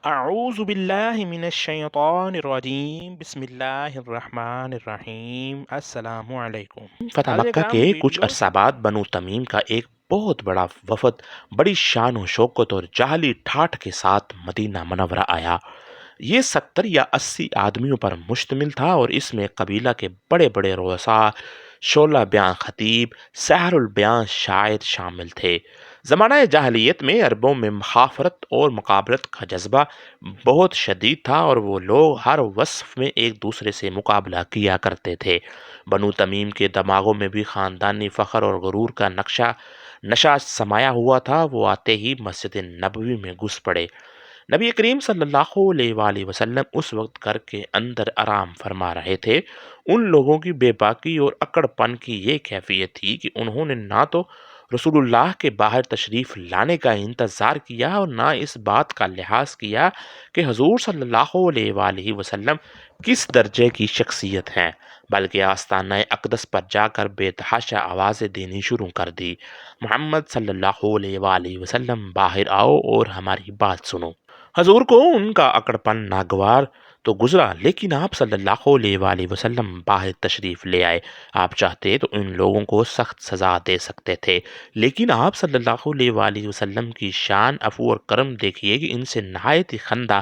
اعوذ باللہ من الشیطان الرجیم بسم اللہ الرحمن الرحیم السلام علیکم۔ فتح حضرت مکہ اکرام کے کچھ ویڈیو عرصہ بعد بنو تمیم کا ایک بہت بڑا وفد بڑی شان و شوکت اور جعلی ٹھاٹھ کے ساتھ مدینہ منورہ آیا۔ یہ 70 یا 80 آدمیوں پر مشتمل تھا اور اس میں قبیلہ کے بڑے بڑے رؤساء، شعلہ بیاں خطیب، سحر البیاں شاعر شامل تھے۔ زمانہ جاہلیت میں عربوں میں مخافرت اور مقابلت کا جذبہ بہت شدید تھا اور وہ لوگ ہر وصف میں ایک دوسرے سے مقابلہ کیا کرتے تھے۔ بنو تمیم کے دماغوں میں بھی خاندانی فخر اور غرور کا نشہ سمایا ہوا تھا۔ وہ آتے ہی مسجد نبوی میں گھس پڑے۔ نبی کریم صلی اللہ علیہ وآلہ وسلم اس وقت گھر کے اندر آرام فرما رہے تھے۔ ان لوگوں کی بے باکی اور اکڑ پن کی یہ کیفیت تھی کہ انہوں نے نہ تو رسول اللہ کے باہر تشریف لانے کا انتظار کیا اور نہ اس بات کا لحاظ کیا کہ حضور صلی اللہ علیہ وآلہ وسلم کس درجے کی شخصیت ہیں، بلکہ آستانہ اقدس پر جا کر بے تحاشا آوازیں دینی شروع کر دی: محمد صلی اللہ علیہ وآلہ وسلم باہر آؤ اور ہماری بات سنو۔ حضور کو ان کا اکڑپن ناگوار تو گزرا، لیکن آپ صلی اللہ علیہ وآلہ وسلم باہر تشریف لے آئے۔ آپ چاہتے تو ان لوگوں کو سخت سزا دے سکتے تھے، لیکن آپ صلی اللہ علیہ وآلہ وسلم کی شان، عفو اور کرم دیکھیے کہ ان سے نہایت ہی خندہ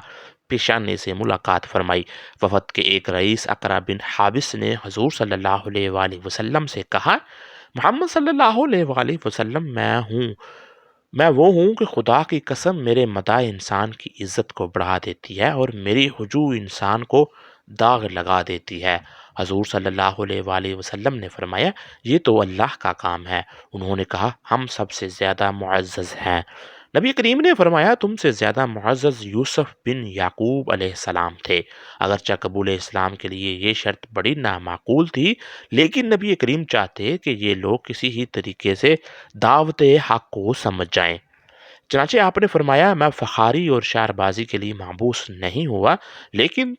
پیشانے سے ملاقات فرمائی۔ وفد کے ایک رئیس اقرا بن حابس نے حضور صلی اللہ علیہ وآلہ وسلم سے کہا: محمد صلی اللہ علیہ وآلہ وسلم، میں وہ ہوں کہ خدا کی قسم میرے مداح انسان کی عزت کو بڑھا دیتی ہے اور میری ہجوم انسان کو داغ لگا دیتی ہے۔ حضور صلی اللہ علیہ وآلہ وسلم نے فرمایا: یہ تو اللہ کا کام ہے۔ انہوں نے کہا: ہم سب سے زیادہ معزز ہیں۔ نبی کریم نے فرمایا: تم سے زیادہ معزز یوسف بن یعقوب علیہ السلام تھے۔ اگرچہ قبول اسلام کے لیے یہ شرط بڑی نامعقول تھی، لیکن نبی کریم چاہتے کہ یہ لوگ کسی ہی طریقے سے دعوت حق کو سمجھ جائیں۔ چنانچہ آپ نے فرمایا: میں فخاری اور شعر بازی کے لیے محبوس نہیں ہوا، لیکن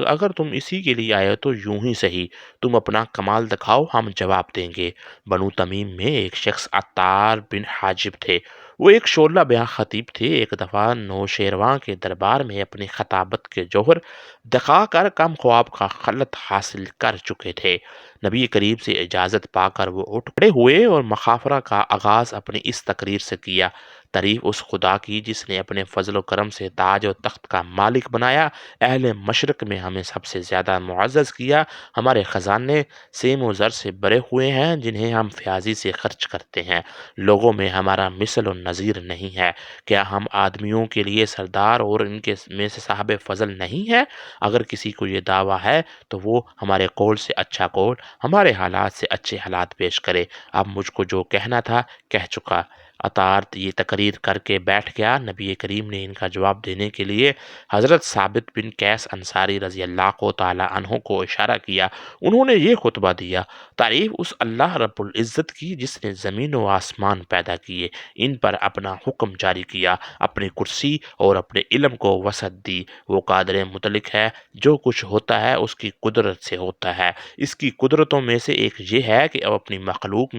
اگر تم اسی کے لیے آئے تو یوں ہی صحیح، تم اپنا کمال دکھاؤ، ہم جواب دیں گے۔ بنو تمیم میں ایک شخص عطار بن حاجب تھے۔ وہ ایک شعلہ بیاں خطیب تھے۔ ایک دفعہ نوشیروان کے دربار میں اپنی خطابت کے جوہر دکھا کر کم خواب کا خلط حاصل کر چکے تھے۔ نبی کریم سے اجازت پا کر وہ اٹھ کھڑے ہوئے اور مخافرہ کا آغاز اپنی اس تقریر سے کیا: تعریف اس خدا کی جس نے اپنے فضل و کرم سے تاج و تخت کا مالک بنایا، اہل مشرق میں ہمیں سب سے زیادہ معزز کیا، ہمارے خزانے سیم و زر سے بھرے ہوئے ہیں جنہیں ہم فیاضی سے خرچ کرتے ہیں، لوگوں میں ہمارا مثل و نظیر نہیں ہے، کیا ہم آدمیوں کے لیے سردار اور ان کے میں سے صاحب فضل نہیں ہے؟ اگر کسی کو یہ دعویٰ ہے تو وہ ہمارے قول سے اچھا قول، ہمارے حالات سے اچھے حالات پیش کرے۔ اب مجھ کو جو کہنا تھا کہہ چکا۔ عطار یہ تقریر کر کے بیٹھ گیا۔ نبی کریم نے ان کا جواب دینے کے لیے حضرت ثابت بن قیس انصاری رضی اللہ تعالی عنہ کو اشارہ کیا۔ انہوں نے یہ خطبہ دیا: تعریف اس اللہ رب العزت کی جس نے زمین و آسمان پیدا کیے، ان پر اپنا حکم جاری کیا، اپنی کرسی اور اپنے علم کو وسعت دی۔ وہ قادر مطلق ہے، جو کچھ ہوتا ہے اس کی قدرت سے ہوتا ہے۔ اس کی قدرتوں میں سے ایک یہ ہے کہ اب اپنی مخلوق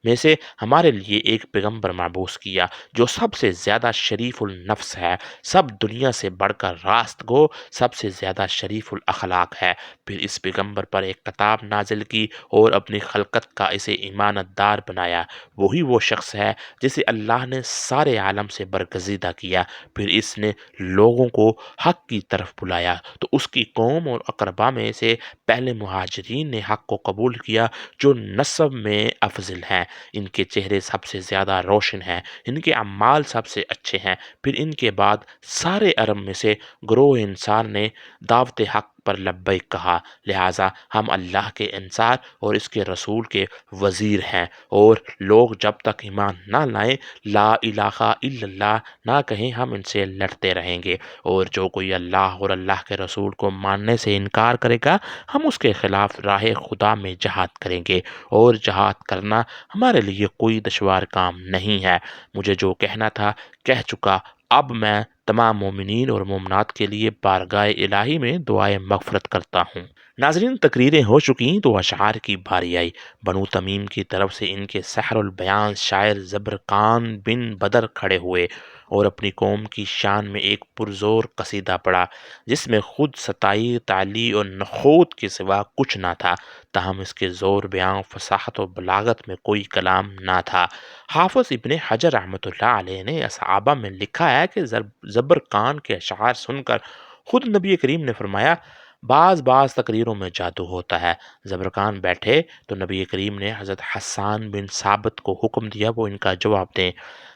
میں سے ہمارے لیے ایک پیغمبر مبعوث کیا جو سب سے زیادہ شریف النفس ہے، سب دنیا سے بڑھ کر راست گو، سب سے زیادہ شریف الاخلاق ہے۔ پھر اس پیغمبر پر ایک کتاب نازل کی اور اپنی خلقت کا اسے امانت دار بنایا۔ وہی وہ شخص ہے جسے اللہ نے سارے عالم سے برگزیدہ کیا۔ پھر اس نے لوگوں کو حق کی طرف بلایا تو اس کی قوم اور اقربا میں سے پہلے مہاجرین نے حق کو قبول کیا جو نسب میں افضل ہیں۔ ان کے چہرے سب سے زیادہ روشن ہیں، ان کے اعمال سب سے اچھے ہیں۔ پھر ان کے بعد سارے عرب میں سے گروہ انسان نے دعوت حق پر لبیک کہا، لہٰذا ہم اللہ کے انصار اور اس کے رسول کے وزیر ہیں، اور لوگ جب تک ایمان نہ لائیں، لا الہ الا اللہ نہ کہیں، ہم ان سے لڑتے رہیں گے، اور جو کوئی اللہ اور اللہ کے رسول کو ماننے سے انکار کرے گا، ہم اس کے خلاف راہ خدا میں جہاد کریں گے، اور جہاد کرنا ہمارے لیے کوئی دشوار کام نہیں ہے۔ مجھے جو کہنا تھا کہہ چکا۔ اب میں تمام مومنین اور مومنات کے لیے بارگاہ الہی میں دعائے مغفرت کرتا ہوں۔ ناظرین، تقریریں ہو چکیں تو اشعار کی باری آئی۔ بنو تمیم کی طرف سے ان کے سحر البیان شاعر زبرقان بن بدر کھڑے ہوئے۔ اور اپنی قوم کی شان میں ایک پرزور قصیدہ پڑھا جس میں خود ستائی، تعلی اور نخوت کے سوا کچھ نہ تھا، تاہم اس کے زور، بیان، فصاحت و بلاغت میں کوئی کلام نہ تھا۔ حافظ ابن حجر رحمۃ اللہ علیہ نے اصحابہ میں لکھا ہے کہ زبرقان کے اشعار سن کر خود نبی کریم نے فرمایا، بعض تقریروں میں جادو ہوتا ہے۔ زبرقان بیٹھے تو نبی کریم نے حضرت حسان بن ثابت کو حکم دیا وہ ان کا جواب دیں۔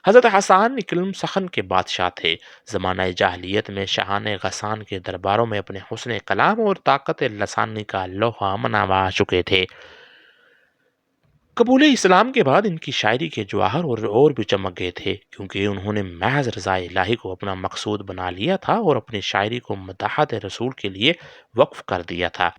حضرت حسان اکلم سخن کے بادشاہ تھے۔ زمانہ جاہلیت میں شاہان غسان کے درباروں میں اپنے حسن کلام اور طاقت لسانی کا لوہا منوا چکے تھے۔ قبول اسلام کے بعد ان کی شاعری کے جواہر اور بھی چمک گئے تھے، کیونکہ انہوں نے محض رضا الہی کو اپنا مقصود بنا لیا تھا اور اپنی شاعری کو مداحت رسول کے لیے وقف کر دیا تھا۔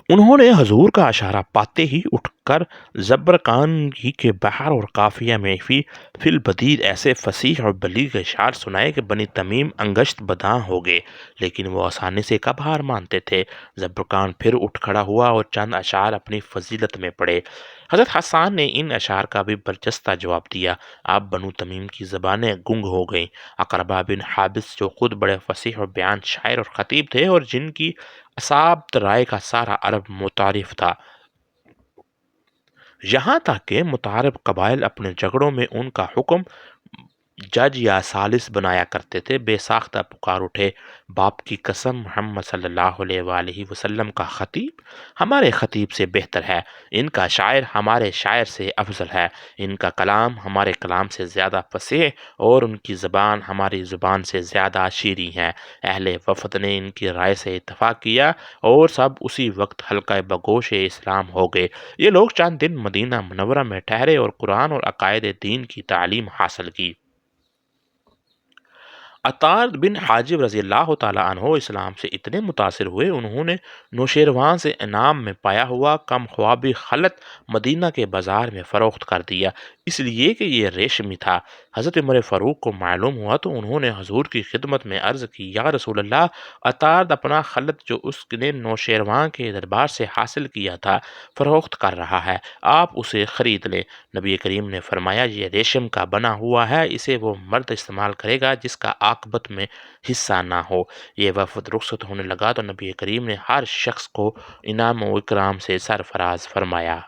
انہوں نے حضور کا اشارہ پاتے ہی اٹھ کر زبرقان ہی کے بحر اور قافیہ میں فی البدیل ایسے فصیح اور بلیغ اشعار سنائے کہ بنی تمیم انگشت بداں ہو گئے، لیکن وہ آسانی سے کب ہار مانتے تھے۔ زبرقان پھر اٹھ کھڑا ہوا اور چند اشعار اپنی فضیلت میں پڑھے۔ حضرت حسان نے ان اشعار کا بھی برجستہ جواب دیا۔ اب بنو تمیم کی زبانیں گنگ ہو گئیں۔ اقربا بن حابس جو خود بڑے فصیح اور بیان شاعر اور خطیب تھے اور جن کی اصابت رائے کا سارا عرب متعارف تھا، یہاں تک کہ متعارف قبائل اپنے جھگڑوں میں ان کا حکم جج یا سالس بنایا کرتے تھے، بے ساختہ پکار اٹھے، باپ کی قسم محمد صلی اللہ علیہ وآلہ وسلم کا خطیب ہمارے خطیب سے بہتر ہے، ان کا شاعر ہمارے شاعر سے افضل ہے، ان کا کلام ہمارے کلام سے زیادہ فصیح اور ان کی زبان ہماری زبان سے زیادہ شیریں ہے۔ اہل وفد نے ان کی رائے سے اتفاق کیا اور سب اسی وقت حلقہ بگوش اسلام ہو گئے۔ یہ لوگ چند دن مدینہ منورہ میں ٹھہرے اور قرآن اور عقائد دین کی تعلیم حاصل کی۔ عطار بن حاجب رضی اللہ تعالیٰ عنہ اسلام سے اتنے متاثر ہوئے، انہوں نے نوشیروان سے انعام میں پایا ہوا کم خوابی خلط مدینہ کے بازار میں فروخت کر دیا، اس لیے کہ یہ ریشمی تھا۔ حضرت عمر فاروق کو معلوم ہوا تو انہوں نے حضور کی خدمت میں عرض کی، یا رسول اللہ، عطار اپنا خلط جو اس نے نوشیروان کے دربار سے حاصل کیا تھا فروخت کر رہا ہے، آپ اسے خرید لیں۔ نبی کریم نے فرمایا، یہ ریشم کا بنا ہوا ہے، اسے وہ مرد استعمال کرے گا جس کا عاقبت میں حصہ نہ ہو۔ یہ وفد رخصت ہونے لگا تو نبی کریم نے ہر شخص کو انعام و اکرام سے سرفراز فرمایا۔